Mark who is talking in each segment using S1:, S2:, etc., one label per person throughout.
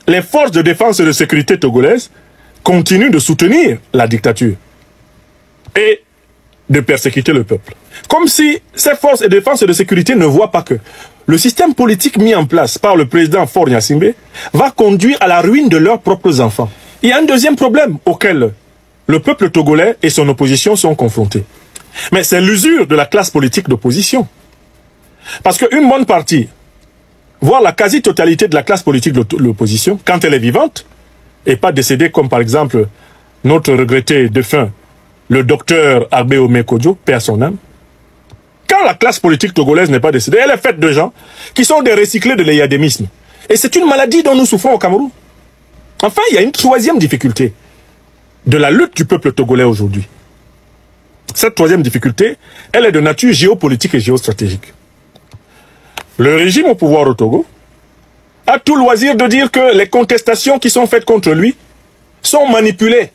S1: les forces de défense et de sécurité togolaises continuent de soutenir la dictature et de persécuter le peuple. Comme si ces forces de défense et de sécurité ne voient pas que le système politique mis en place par le président Faure Gnassingbé va conduire à la ruine de leurs propres enfants. Il y a un deuxième problème auquel le peuple togolais et son opposition sont confrontés. Mais c'est l'usure de la classe politique d'opposition. Parce qu'une bonne partie, voire la quasi-totalité de la classe politique de l'opposition, quand elle est vivante, et pas décédée comme par exemple notre regretté défunt, le docteur Abbé Omé Kodjo, paix à son âme. Quand la classe politique togolaise n'est pas décédée, elle est faite de gens qui sont des recyclés de l'eyadémisme. Et c'est une maladie dont nous souffrons au Cameroun. Enfin, il y a une troisième difficulté de la lutte du peuple togolais aujourd'hui. Cette troisième difficulté, elle est de nature géopolitique et géostratégique. Le régime au pouvoir au Togo a tout loisir de dire que les contestations qui sont faites contre lui sont manipulées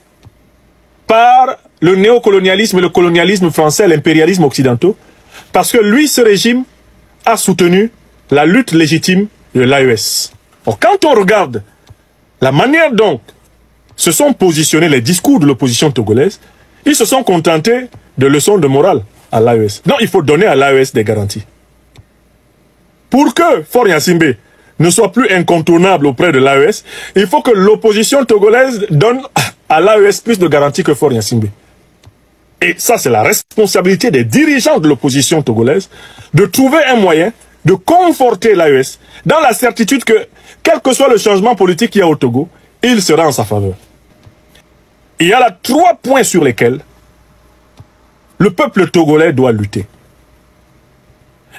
S1: par le néocolonialisme et le colonialisme français, l'impérialisme occidental, parce que lui, ce régime, a soutenu la lutte légitime de l'AES. Or, quand on regarde la manière dont se sont positionnés les discours de l'opposition togolaise, ils se sont contentés de leçons de morale à l'AES. Non, il faut donner à l'AES des garanties. Pour que Faure Gnassingbé ne soit plus incontournable auprès de l'AES, il faut que l'opposition togolaise donne à l'AES plus de garanties que Faure Gnassingbé. Et ça, c'est la responsabilité des dirigeants de l'opposition togolaise de trouver un moyen de conforter l'AES dans la certitude que, quel que soit le changement politique qu'il y a au Togo, il sera en sa faveur. Il y a là 3 points sur lesquels le peuple togolais doit lutter.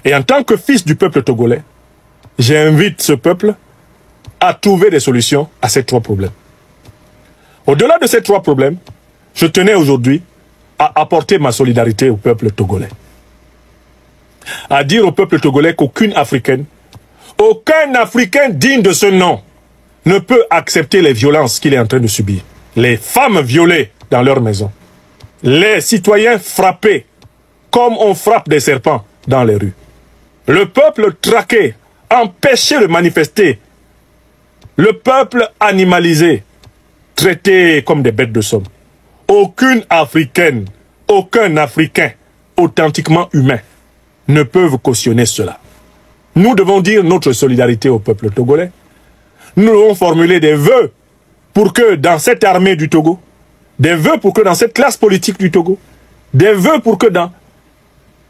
S1: Et en tant que fils du peuple togolais, j'invite ce peuple à trouver des solutions à ces 3 problèmes. Au-delà de ces 3 problèmes, je tenais aujourd'hui à apporter ma solidarité au peuple togolais. À dire au peuple togolais qu'aucune Africaine, aucun Africain digne de ce nom ne peut accepter les violences qu'il est en train de subir. Les femmes violées dans leur maison. Les citoyens frappés comme on frappe des serpents dans les rues. Le peuple traqué, empêché de manifester. Le peuple animalisé, traité comme des bêtes de somme. Aucune Africaine, aucun Africain authentiquement humain ne peuvent cautionner cela. Nous devons dire notre solidarité au peuple togolais. Nous devons formuler des vœux pour que dans cette armée du Togo, des vœux pour que dans cette classe politique du Togo, des vœux pour que dans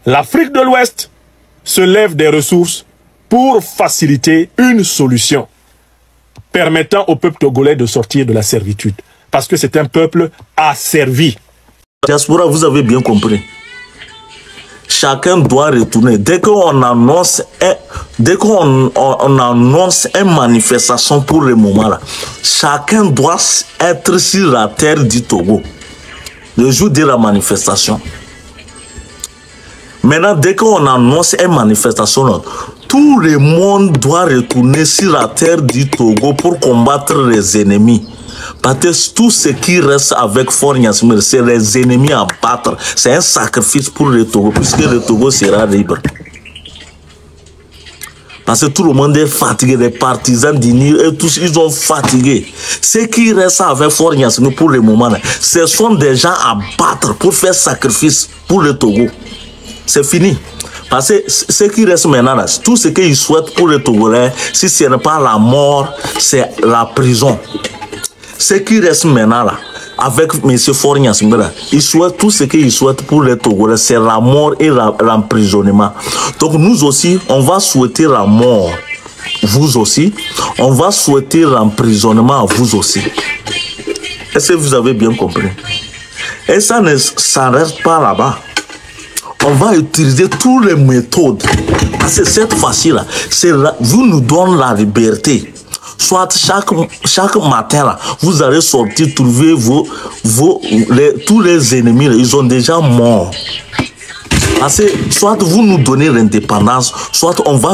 S1: l'Afrique de l'Ouest se lèvent des ressources pour faciliter une solution permettant au peuple togolais de sortir de la servitude. Parce que c'est un peuple asservi.
S2: Diaspora, vous avez bien compris. Chacun doit retourner. Dès qu'on annonce une manifestation pour le moment là, chacun doit être sur la terre du Togo le jour de la manifestation. Maintenant, dès qu'on annonce une manifestation là, tout le monde doit retourner sur la terre du Togo pour combattre les ennemis. Parce que tout ce qui reste avec Faure Gnassingbé, c'est les ennemis à battre. C'est un sacrifice pour le Togo, puisque le Togo sera libre. Parce que tout le monde est fatigué, les partisans d'Uni, et tous, ils sont fatigués. Ce qui reste avec Faure Gnassingbé pour le moment, ce sont des gens à battre pour faire sacrifice pour le Togo. C'est fini. Parce que ce qui reste maintenant, là, tout ce qu'ils souhaitent pour le Togolais, si ce n'est pas la mort, c'est la prison. Ce qui reste maintenant là, avec M. Faure Gnassingbé, il souhaite tout ce qu'il souhaite pour les Togolais, c'est la mort et l'emprisonnement. Donc nous aussi, on va souhaiter la mort. Vous aussi, on va souhaiter l'emprisonnement à vous aussi. Est-ce que vous avez bien compris? Et ça ne s'arrête pas là-bas. On va utiliser toutes les méthodes. Parce que cette fois-ci-là, vous nous donnez la liberté. Soit chaque matin, là, vous allez sortir, trouver tous les ennemis, là, ils ont déjà morts. Parce que soit vous nous donnez l'indépendance, soit on va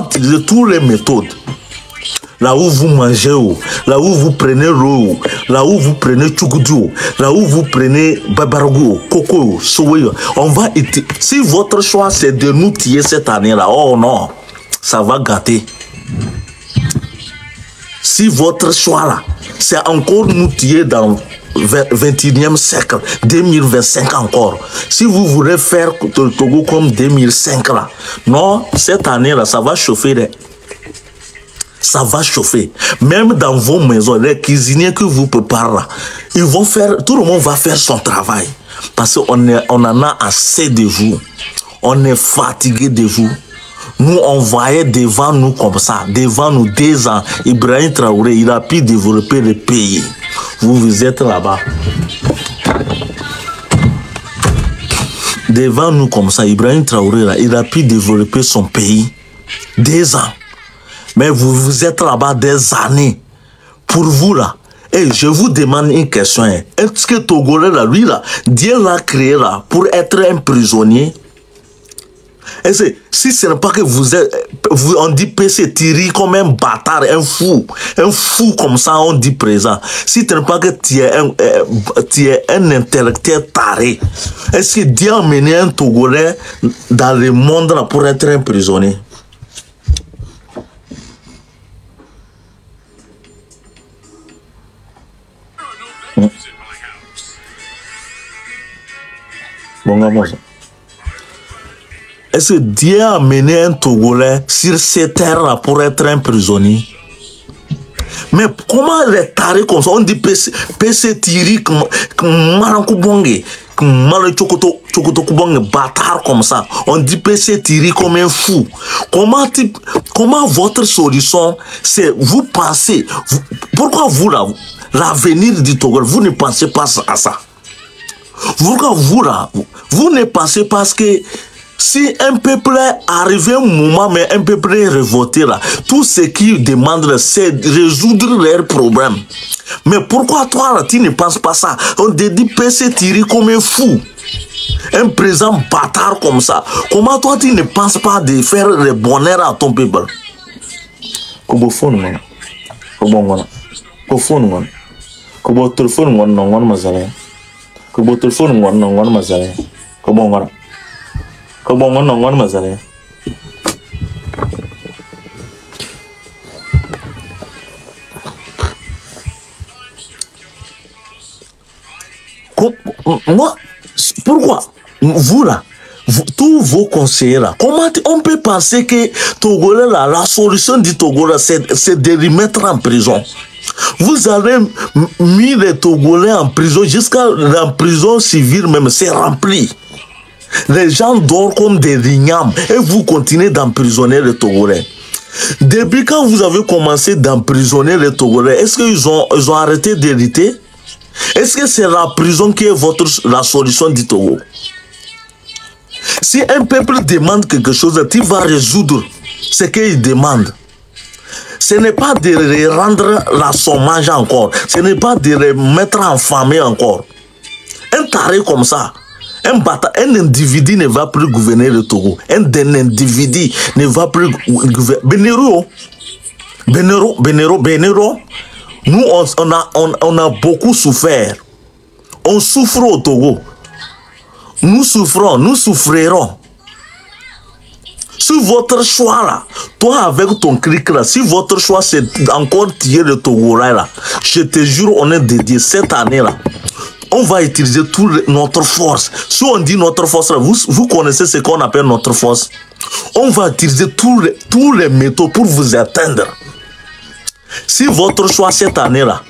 S2: utiliser toutes les méthodes. Là où vous mangez, là où vous prenez l'eau, là où vous prenez tchougoudou, là où vous prenez babargo, coco, soye, on va utiliser. Si votre choix c'est de nous tuer cette année-là, oh non, ça va gâter. si votre choix là, c'est encore nous tuer dans 21e siècle, 2025 encore. Si vous voulez faire le Togo comme 2005 là, non, cette année là, ça va chauffer. Ça va chauffer. Même dans vos maisons, les cuisiniers que vous préparez là, ils vont faire, tout le monde va faire son travail. Parce qu'on en a assez de vous. On est fatigué de vous. Nous, on voyait devant nous comme ça, devant nous 2 ans, Ibrahim Traoré, il a pu développer le pays. Vous êtes là-bas. Devant nous comme ça, Ibrahim Traoré, là, il a pu développer son pays. 2 ans. Mais vous êtes là-bas des années. Pour vous, là, et je vous demande une question. Est-ce que Togolais, là, lui, là, Dieu l'a créé, là, pour être un prisonnier? Et si ce n'est pas que on dit PC Thierry comme un bâtard, un fou comme ça, on dit présent. Si ce n'est pas que tu es un intellectuel taré, est-ce que Dieu a mené un Togolais dans le monde là pour être un prisonnier? Bon, est-ce que Dieu a mené un Togolais sur cette terre-là pour être un prisonnier? Mais comment les tarés comme ça, on dit PC Thierry, bâtard comme ça, on dit PC Thierry comme un fou. Comment votre solution, c'est vous pensez, pourquoi vous là, l'avenir du Togo, vous ne pensez pas à ça? Pourquoi vous là, vous ne pensez pas que si un peuple est arrivé un moment, mais un peuple est révolté là, tout ce qu'ils demandent, c'est de résoudre leurs problèmes. Mais pourquoi toi là, tu ne penses pas ça? On te dit PC Thierry comme un fou. Un président bâtard comme ça. Comment toi tu ne penses pas de faire le bonheur à ton peuple? Kobo phone man. Kobo ngona. Kobo phone man. Kobo téléphone ngona ngona mazale. Kobo téléphone ngona ngona mazale. Kobo ngona. Kobo ngona ngona mazale. Moi, pourquoi vous là, tous vos conseillers là, comment on peut penser que Togolais là, la solution du Togolais c'est de les mettre en prison? Vous avez mis les Togolais en prison, jusqu'à la prison civile même, c'est rempli. Les gens dorment comme des rignams et vous continuez d'emprisonner les Togolais. Depuis quand vous avez commencé d'emprisonner les Togolais, est-ce qu'ils ont arrêté d'hériter? Est-ce que c'est la prison qui est la solution du Togo? Si un peuple demande quelque chose, tu vas résoudre ce qu'il demande. Ce n'est pas de les rendre la sommage encore. Ce n'est pas de les mettre en famille encore. Un taré comme ça, un individu ne va plus gouverner le Togo. Un individu ne va plus gouverner. Benero. Nous, on a beaucoup souffert. On souffre au Togo. Nous souffrons, nous souffrirons. Si votre choix là, toi avec ton clic là, si votre choix c'est encore tirer le Togo là, je te jure, on est dédié cette année là. On va utiliser toute notre force. Si on dit notre force là, vous connaissez ce qu'on appelle notre force. On va utiliser tous les métaux pour vous atteindre. Si votre choix cette année-là,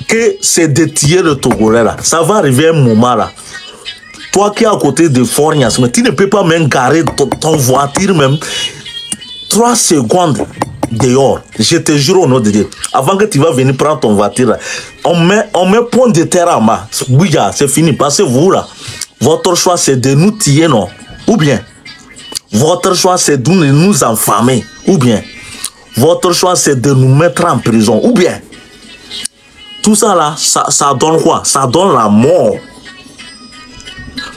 S2: que c'est de tirer le Togolais là, ça va arriver un moment là. Toi qui es à côté de Fornias, mais tu ne peux pas même garer ton voiture même 3 secondes dehors. Je te jure au nom de Dieu. Avant que tu vas venir prendre ton voiture là, on met point de terre en bas. Oui, c'est fini. Parce que vous là, votre choix c'est de nous tirer, non? Ou bien, votre choix c'est de nous enfermer. Ou bien, votre choix, c'est de nous mettre en prison. Ou bien, tout ça là, ça donne quoi? Ça donne la mort.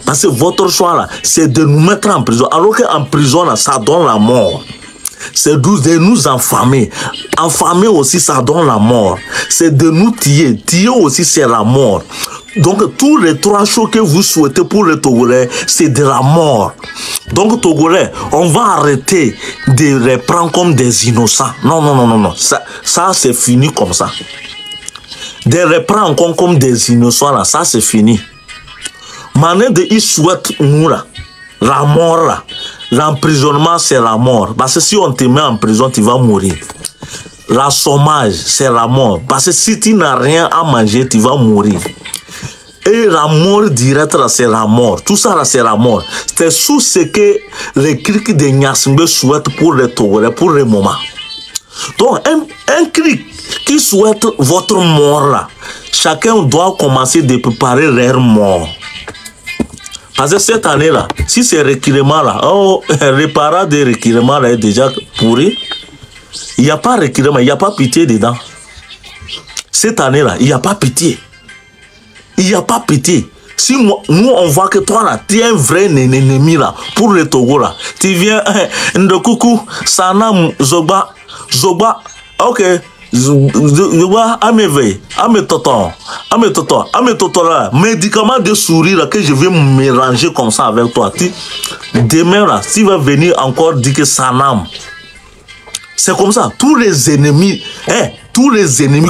S2: Parce que votre choix là, c'est de nous mettre en prison. Alors qu'en prison là, ça donne la mort. C'est de nous enfermer. Enfermer aussi, ça donne la mort. C'est de nous tuer. Tuer aussi, c'est la mort. Donc, tous les 3 choses que vous souhaitez pour les Togolais, c'est de la mort. Donc, Togolais, on va arrêter de les prendre comme des innocents. Non, non, non, non, non. Ça c'est fini comme ça. De les prendre encore comme des innocents, là, ça, c'est fini. Maintenant, ils souhaitent nous, là, la mort, là. L'emprisonnement, c'est la mort. Parce que si on te met en prison, tu vas mourir. L'assommage, c'est la mort. Parce que si tu n'as rien à manger, tu vas mourir. Et la mort directe, c'est la mort. Tout ça, c'est la mort. C'est sous ce que les clics de Nyasingbe souhaitent pour les Togolais, pour le moment. Donc, un clic qui souhaite votre mort, là, chacun doit commencer de préparer leur mort. Parce que cette année-là, si c'est reculement là, le parent de reculement là est déjà pourri, il n'y a pas reculement, il n'y a pas pitié dedans. Cette année-là, il n'y a pas pitié. Il n'y a pas pitié. Si nous, on voit que toi, là, tu es un vrai ennemi, là, pour le Togo, là. Tu viens, Ndokoukou, Sanam, Zogba, ok, Zogba, Ameve, Ametoton, là, médicament de souris, là, que je vais mélanger comme ça avec toi. Demain, là, tu vas venir encore dire que Sanam. C'est comme ça. Tous les ennemis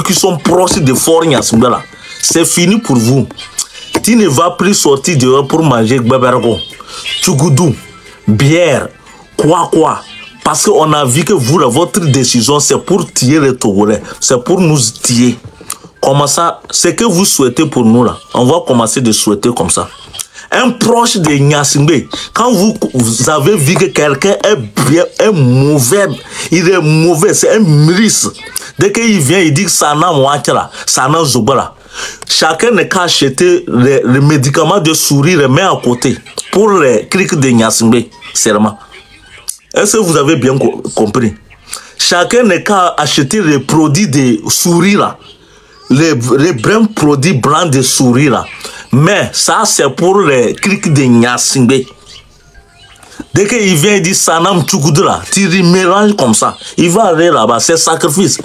S2: qui sont proches de Fort Nyasingbe, là, c'est fini pour vous. Tu ne vas plus sortir dehors pour manger Bebergo, Tchougoudou, bière, quoi. Parce qu'on a vu que vous, votre décision, c'est pour tuer les Togolais. C'est pour nous tuer. Comment ça? Ce que vous souhaitez pour nous, là, on va commencer de souhaiter comme ça. Un proche de Nyasingbe, quand vous avez vu que quelqu'un est mauvais, il est mauvais, c'est un milice. Dès qu'il vient, il dit que ça n'a pas ça n'a pas. Chacun n'a qu'à acheter les médicaments de souris, les met à côté pour les clics de Nyasingbe, seulement. Est-ce que vous avez bien compris? Chacun n'a qu'à acheter les produits de souris là, les vrais produits blancs de souris là. Mais ça, c'est pour les clics de Nyasingbe. Dès qu'il vient, il dit Sanam Tchoukoudou là, tu mélanges comme ça. Il va aller là-bas, c'est sacrifice.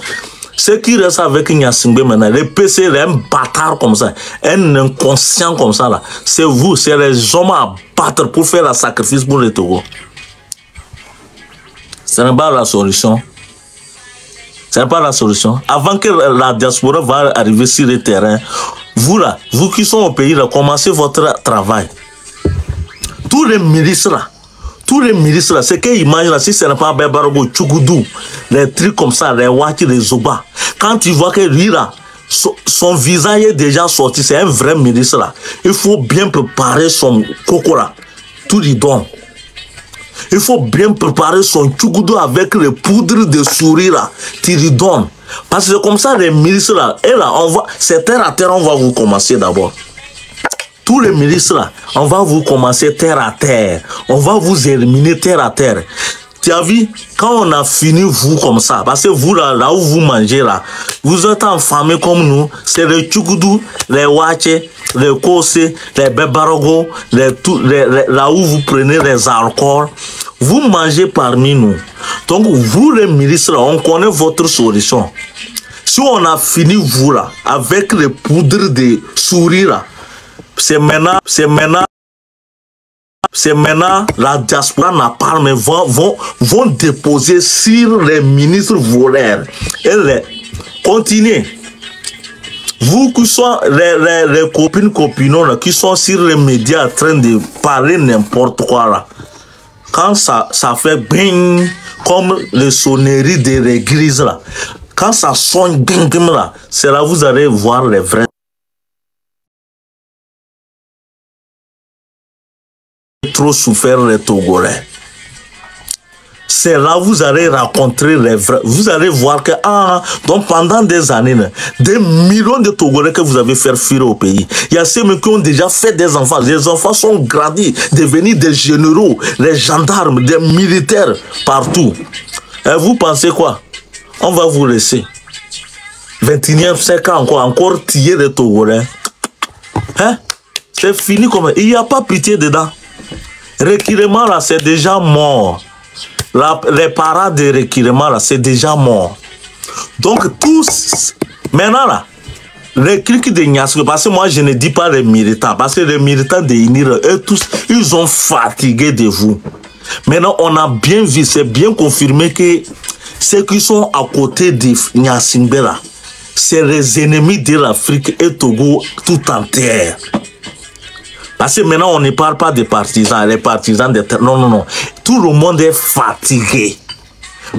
S2: Ceux qui restent avec Nyasingbe maintenant, les PC, un bâtard comme ça, un inconscient comme ça là, c'est vous, c'est les hommes à battre pour faire le sacrifice pour le Togo. Ce n'est pas la solution. Ce n'est pas la solution. Avant que la diaspora va arriver sur le terrain, vous là, vous qui sont au pays là, commencez votre travail. Tous les milices là, c'est qu'ils mangent là, si ce n'est pas Bebargo, Tchougoudou, les trucs comme ça, les Waki, les Zoba. Quand tu vois que lui là, son visage est déjà sorti, c'est un vrai milice là. Il faut bien préparer son coco là, tout lui donne. Il faut bien préparer son Tchougoudou avec les poudres de souris là, tu lui donnes. Parce que comme ça, les milices là, et là, c'est terre à terre, on va vous commencer d'abord. Tous les milices là, on va vous commencer terre à terre. On va vous éliminer terre à terre. Tu as vu, quand on a fini vous comme ça, parce que vous là où vous mangez là, vous êtes en famille comme nous, c'est les Tchougoudou, les Wache, les Kose, les Bebarogo, là où vous prenez les alcools. Vous mangez parmi nous. Donc vous les milices là, on connaît votre solution. Si on a fini vous là, avec les poudres de souris là, c'est maintenant la diaspora n'a pas, mais vont déposer sur les ministres voleurs. Et continuez. Vous qui sont les copinons là, qui sont sur les médias en train de parler n'importe quoi là. Quand ça fait bing, comme les sonneries de l'église là. Quand ça sonne bing bing là, c'est là vous allez voir les vrais. Trop souffert les Togolais. C'est là vous allez rencontrer les vrais. Vous allez voir que donc pendant des années, des millions de Togolais que vous avez fait fuir au pays. Il y a ceux qui ont déjà fait des enfants. Les enfants sont grandis, devenus des généraux, les gendarmes, des militaires partout. Et vous pensez quoi? On va vous laisser. 21e siècle encore tirer les Togolais. Hein? C'est fini comme il n'y a pas pitié dedans. Reculement là, c'est déjà mort. Les parents de reculement là, c'est déjà mort. Donc tous, maintenant là, les clics de Niasse, parce que moi je ne dis pas les militants, parce que les militants de INIR, eux tous, ils ont fatigué de vous. Maintenant, on a bien vu, c'est bien confirmé que ceux qui sont à côté de Niassimbela, c'est les ennemis de l'Afrique et Togo tout entière. Parce que maintenant, on ne parle pas des partisans, les partisans de... Non, non, non. Tout le monde est fatigué.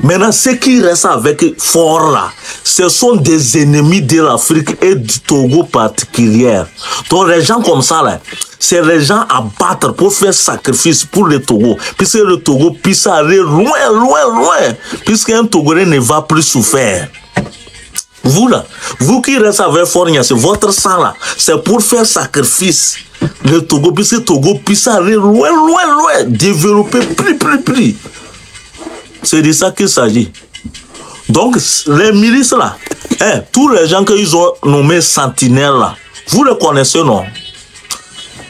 S2: Maintenant, ceux qui restent avec fort là, ce sont des ennemis de l'Afrique et du Togo particulier. Donc, les gens comme ça, là, c'est les gens à battre pour faire sacrifice pour le Togo. Puisque le Togo puisse aller loin, loin, loin. Puisqu'un Togolais ne va plus souffrir. Vous là, vous qui restez avec Fornia, c'est votre sang là, c'est pour faire sacrifice. Le Togo, puisque le Togo puisse aller loin, loin, loin, développer plus. C'est de ça qu'il s'agit. Donc, les milices là, tous les gens qu'ils ont nommés sentinelles là, vous les connaissez, non?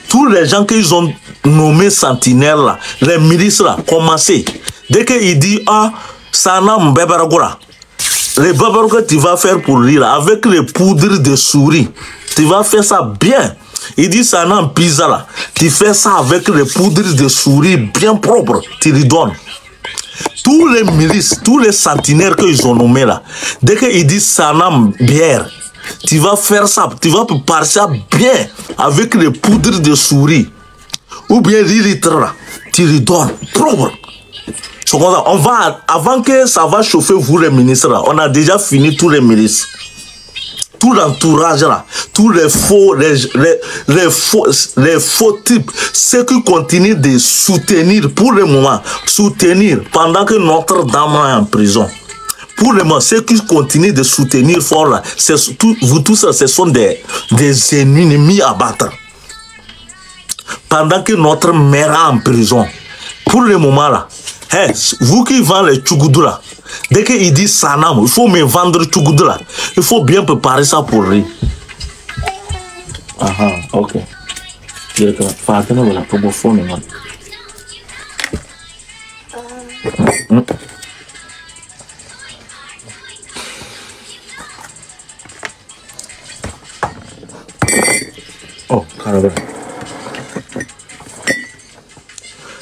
S2: Tous les gens qu'ils ont nommés sentinelles là, les milices là, commencez. Dès qu'il dit, ah, Sana Mbebaragora, les babaragora tu vas faire pour lui là, avec les poudres de souris, tu vas faire ça bien. Il dit, Sana Pisa là, tu fais ça avec les poudres de souris bien propres, tu lui donnes. Tous les milices, tous les sentinelles qu'ils ont nommés là, dès qu'ils disent Sanam bière, tu vas faire ça, tu vas préparer ça bien avec les poudres de souris. Ou bien 10 litres là, tu lui donnes propre. On va, avant que ça va chauffer vous les ministres là, on a déjà fini tous les milices. Tout l'entourage là, tous les faux, les faux types, ceux qui continuent de soutenir pour le moment, soutenir pendant que Notre-Dame est en prison. Pour le moment, ceux qui continuent de soutenir fort là, vous tous, ce sont des ennemis à battre. Pendant que notre mère est en prison. Pour le moment là, vous qui vendez les Tchougoudou là, dès qu'il dit Sanam, il faut me vendre Tchougoudou là. Il faut bien préparer ça pour lui. Ah, ok. Oh, carrément.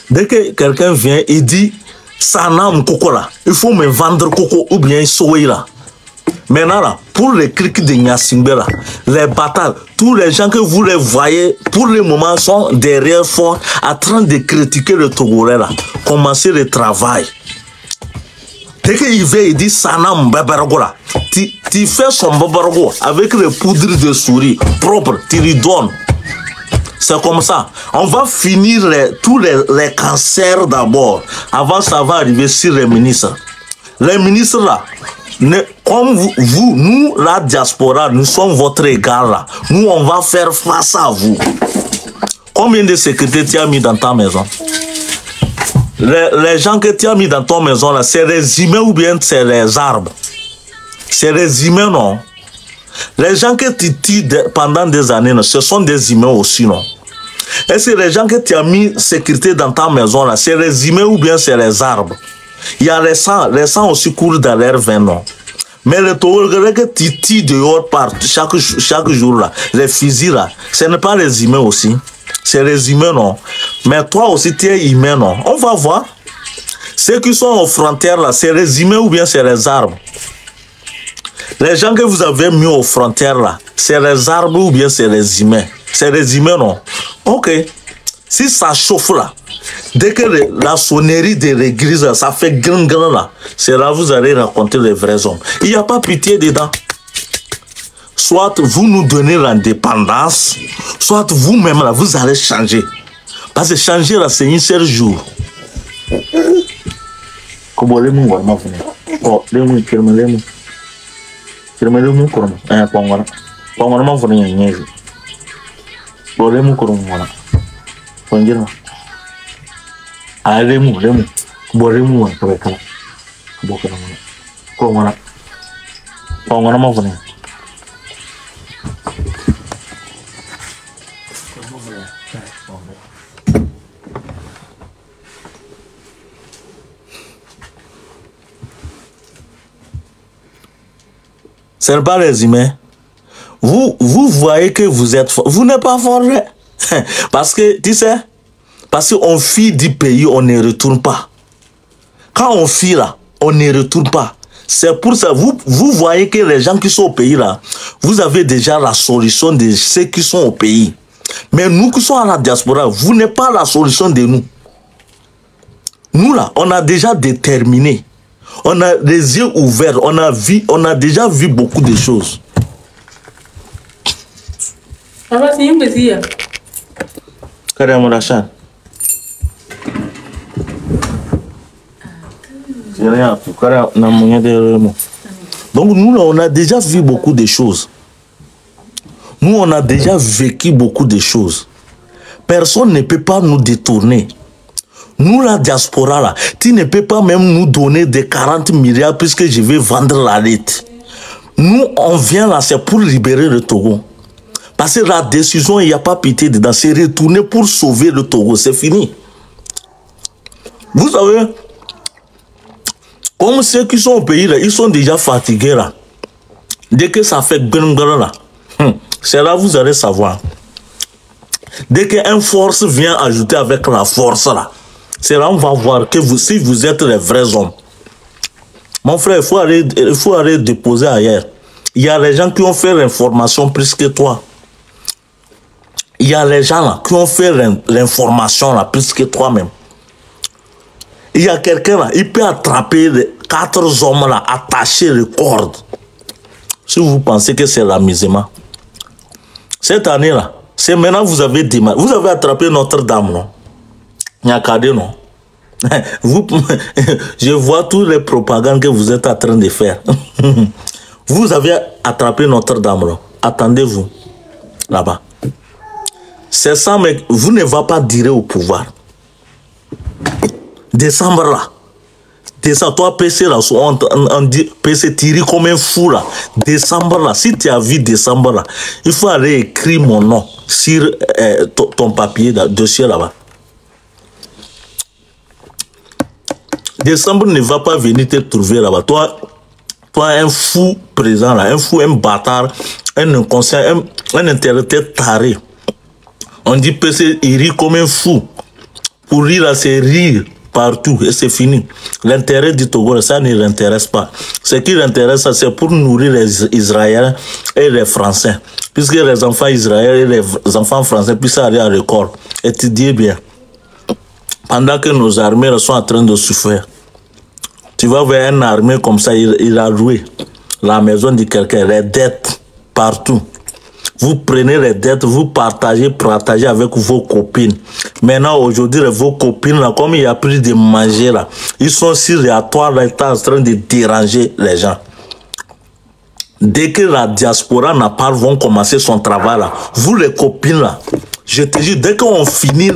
S2: Dès que quelqu'un vient, il dit Sanam Koko là, il faut me vendre Koko ou bien Soé là. Maintenant là, pour les clics de Niassimbela, les batailles, tous les gens que vous les voyez, pour le moment, sont derrière fort, en train de critiquer le Togolais là. Commencer le travail. Dès qu'il vient, il dit Sanam Babarago là. Tu fais son Babarago avec les poudres de souris propres, tu lui donnes. C'est comme ça. On va finir tous les cancers d'abord. Avant, ça va arriver sur les ministres. Les ministres là, comme vous, nous, la diaspora, nous sommes votre égal là. Nous, on va faire face à vous. Combien de secrétaires tu as mis dans ta maison? Les gens que tu as mis dans ton maison là, c'est les humains ou bien c'est les arbres? C'est les humains, non? Les gens que tu tues pendant des années, ce sont des humains aussi, non? Est-ce que les gens que tu as mis sécurité dans ta maison, là, c'est les humains ou bien c'est les arbres? Il y a les sangs aussi coulent dans l'air vin, non? Mais les Togolais que tu tues dehors chaque jour, là, les fusils, là, ce n'est pas les humains aussi. C'est les humains, non? Mais toi aussi, tu es humain, non? On va voir. Ceux qui sont aux frontières, là, c'est les humains ou bien c'est les arbres? Les gens que vous avez mis aux frontières là, c'est les arbres ou bien c'est les humains? C'est les humains, non? Ok. Si ça chauffe là, dès que la sonnerie de l'église, ça fait grand là, c'est là que vous allez raconter les vrais hommes. Il n'y a pas pitié dedans. Soit vous nous donnez l'indépendance, soit vous-même là, vous allez changer. Parce que changer là, c'est un seul jour. Comment les mots vont venir? Oh, les mots, les mots. Je me demande comment on va venir. Boleh mu kurung mana? Panjir mah. Ada mu, boleh mu mana? Kebaikan. Bukan mana? Kau mana? Kau mana mau venir? Ce n'est pas les humains. vous voyez que vous êtes fort. Vous n'êtes pas fort, parce que, tu sais, parce qu'on fuit du pays, on ne retourne pas. Quand on fuit là, on ne retourne pas. C'est pour ça, vous voyez que les gens qui sont au pays là, vous avez déjà la solution de ceux qui sont au pays. Mais nous qui sommes à la diaspora, vous n'êtes pas la solution de nous. Nous là, on a déjà déterminé. On a les yeux ouverts, on a déjà vu beaucoup de choses.
S3: Alors, c'est un plaisir.
S2: Carrément, Rachan. Donc nous, on a déjà vu beaucoup de choses. Nous, on a déjà vécu beaucoup de choses. Personne ne peut pas nous détourner. Nous, la diaspora, là, tu ne peux pas même nous donner des 40 milliards puisque je vais vendre la dette. Nous, on vient là, c'est pour libérer le Togo. Parce que la décision, il n'y a pas pitié dedans. C'est retourner pour sauver le Togo. C'est fini. Vous savez, comme ceux qui sont au pays, là, ils sont déjà fatigués. Là. Dès que ça fait là, c'est là que vous allez savoir. Dès qu'une force vient ajouter avec la force, là, c'est là qu'on va voir que vous, si vous êtes les vrais hommes. Mon frère, il faut aller déposer ailleurs. Il y a les gens qui ont fait l'information plus que toi. Il y a les gens là qui ont fait l'information là plus que toi-même. Il y a quelqu'un là, il peut attraper les 4 hommes là, attacher les cordes. Si vous pensez que c'est l'amusement. Cette année là, c'est maintenant que vous avez démarré. Vous avez attrapé Notre-Dame, non? Nyakade, non? Je vois toutes les propagandes que vous êtes en train de faire. Vous avez attrapé Notre-Dame, non? Attendez-vous là-bas. C'est ça, mais vous ne va pas dire au pouvoir. Décembre là. Décembre, toi, PC là, on dit PC tiré comme un fou là. Décembre là, si tu as vu décembre là, il faut aller écrire mon nom sur ton papier, dossier là-bas. Décembre ne va pas venir te trouver là-bas. Toi, un fou présent là, un fou, un bâtard, un inconscient, un intérêt taré. On dit PC, il rit comme un fou. Pour rire là, c'est rire partout et c'est fini. L'intérêt du Togo, ça ne l'intéresse pas. Ce qui l'intéresse, c'est pour nourrir les Israéliens et les Français. Puisque les enfants israéliens et les enfants français puissent aller à l'école. Étudiez bien. Pendant que nos armées sont en train de souffrir. Tu vas voir une armée comme ça, il a loué la maison de quelqu'un, les dettes partout. Vous prenez les dettes, vous partagez avec vos copines. Maintenant, aujourd'hui, vos copines, là, comme il n'y a plus de manger, là, ils sont sur les toits, là, ils sont en train de déranger les gens. Dès que la diaspora n'a pas vont commencer son travail, là, vous les copines, là, je te dis, dès qu'on finit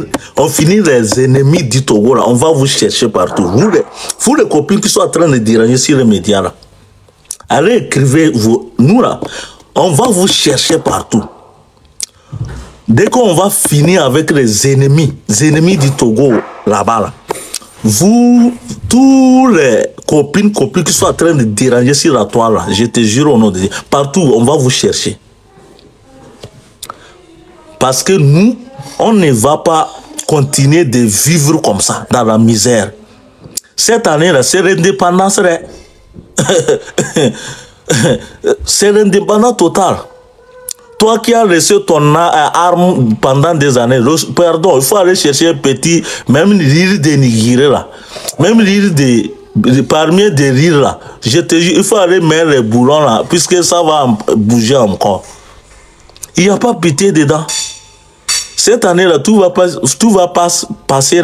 S2: les ennemis du Togo, là, on va vous chercher partout. Vous les copines qui sont en train de déranger sur les médias, là, allez écrivez, nous, là, on va vous chercher partout. Dès qu'on va finir avec les ennemis du Togo, là-bas, là, vous, tous les copines qui sont en train de déranger sur la toile, là, je te jure au nom de Dieu, partout, on va vous chercher. Parce que nous, on ne va pas continuer de vivre comme ça, dans la misère. Cette année-là, c'est l'indépendance. C'est l'indépendance totale. Toi qui as laissé ton arme pendant des années, pardon, il faut aller chercher un petit, même l'île de Nigiré là, même l'île de parmi des îles là, je te dis, il faut aller mettre les boulons là, puisque ça va bouger encore. Il n'y a pas pitié dedans. Cette année là, tout va passer.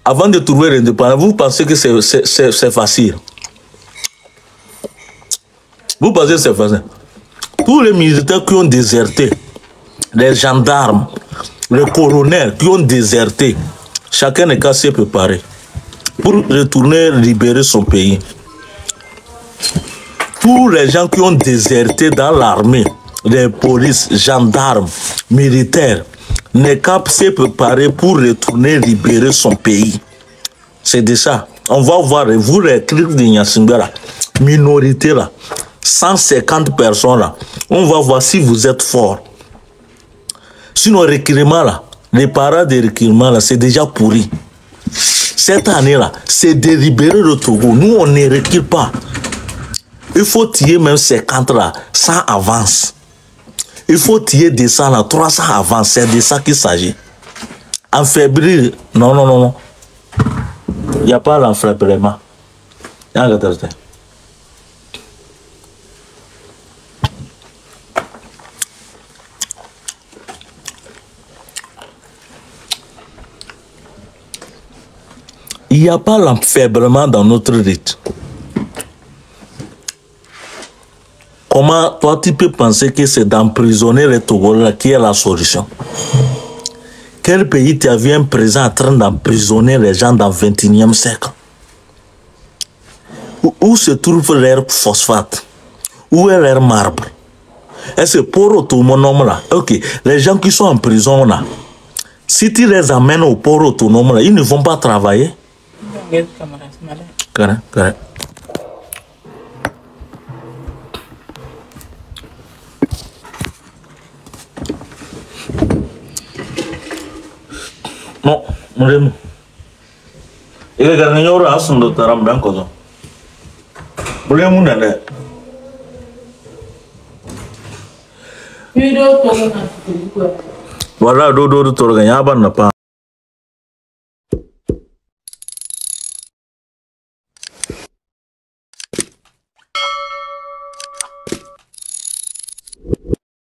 S2: Avant de trouver l'indépendance, vous pensez que c'est facile. Vous pensez que c'est facile. Tous les militaires qui ont déserté, les gendarmes, les colonels qui ont déserté, chacun n'est qu'à se préparer pour retourner libérer son pays. Tous les gens qui ont déserté dans l'armée, les polices, gendarmes, militaires, n'est qu'à se préparer pour retourner libérer son pays. C'est de ça. On va voir, vous les clics de Nyasimbe là. minorité là, 150 personnes là, on va voir si vous êtes fort. Sinon, recueillement là, les parades de recueillement là, c'est déjà pourri. Cette année là, c'est délibéré le Togo. Nous, on ne recule pas. Il faut tirer même 50 là, sans avance. Il faut tirer 200 là, 300 avance. C'est de ça qu'il s'agit. En février, non. Il n'y a pas l'enflabrement. Il n'y a pas l'enflabrement dans notre rite. Comment toi tu peux penser que c'est d'emprisonner les Togolais qui est la solution? Quel pays tu as vu un président en train d'emprisonner les gens dans le 21e siècle? Où se trouve leur phosphate? Où est leur marbre? Est-ce que pour tout mon homme là, ok, les gens qui sont en prison là, si tu les amènes au port autonome là, ils ne vont pas travailler? Correct. Non, mon il est gagné au ras de taram blanco. Voilà, dodo de Torganyaba n'a pas.